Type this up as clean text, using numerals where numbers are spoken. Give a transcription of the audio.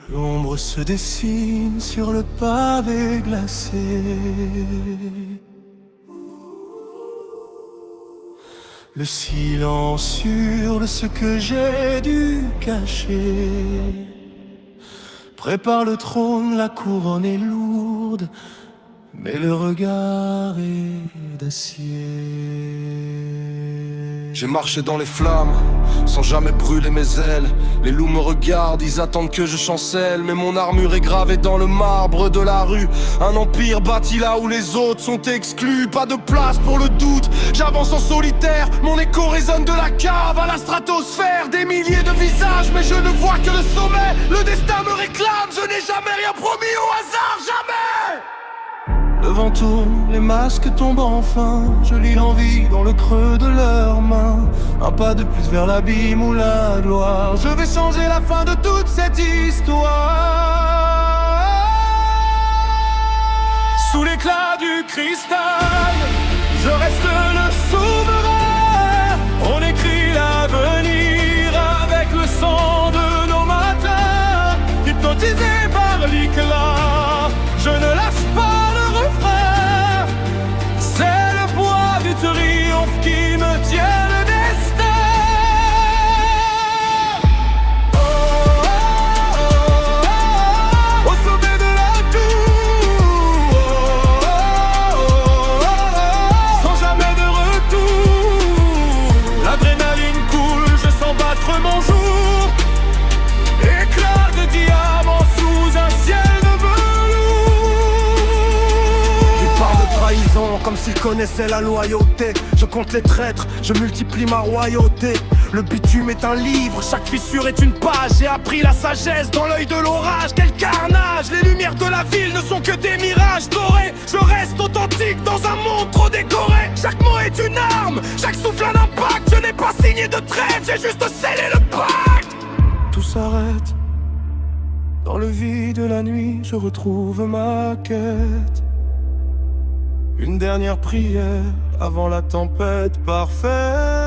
L'ombre se dessine sur le pavé glacé. Le silence hurle ce que j'ai dû cacher. Prépare le trône, la couronne est lourde, mais le regard est d'acier. J'ai marché dans les flammes, sans jamais brûler mes ailes. Les loups me regardent, ils attendent que je chancelle. Mais mon armure est gravée dans le marbre de la rue. Un empire bâti là où les autres sont exclus. Pas de place pour le doute, j'avance en solitaire. Mon écho résonne de la cave à la stratosphère. Des milliers de visages, mais je ne vois que le sommet. Le destin me réclame, je n'ai jamais rien promis au hasard, jamais. Le vent tourne, les masques tombent enfin. Je lis l'envie dans le creux de leurs mains. Un pas de plus vers l'abîme ou la gloire. Je vais changer la fin de toute cette histoire. Sous l'éclat du cristal, je reste le souverain. On écrit l'avenir avec le sang de nos matins. Hypnotisé par l'éclat, je ne lâche pas. C'est le poids du triomphe qui me tient le destin. Oh, oh, oh, oh, au sommet de la tour, oh, oh, oh, oh, sans jamais de retour. L'adrénaline coule, je sens battre mon jour. Éclat de diamant sous un ciel de comme s'ils connaissaient la loyauté. Je compte les traîtres, je multiplie ma royauté. Le bitume est un livre, chaque fissure est une page. J'ai appris la sagesse dans l'œil de l'orage. Quel carnage, les lumières de la ville ne sont que des mirages dorés. Je reste authentique dans un monde trop décoré. Chaque mot est une arme, chaque souffle un impact. Je n'ai pas signé de trêve, j'ai juste scellé le pacte. Tout s'arrête, dans le vide de la nuit, je retrouve ma quête. Une dernière prière avant la tempête parfaite.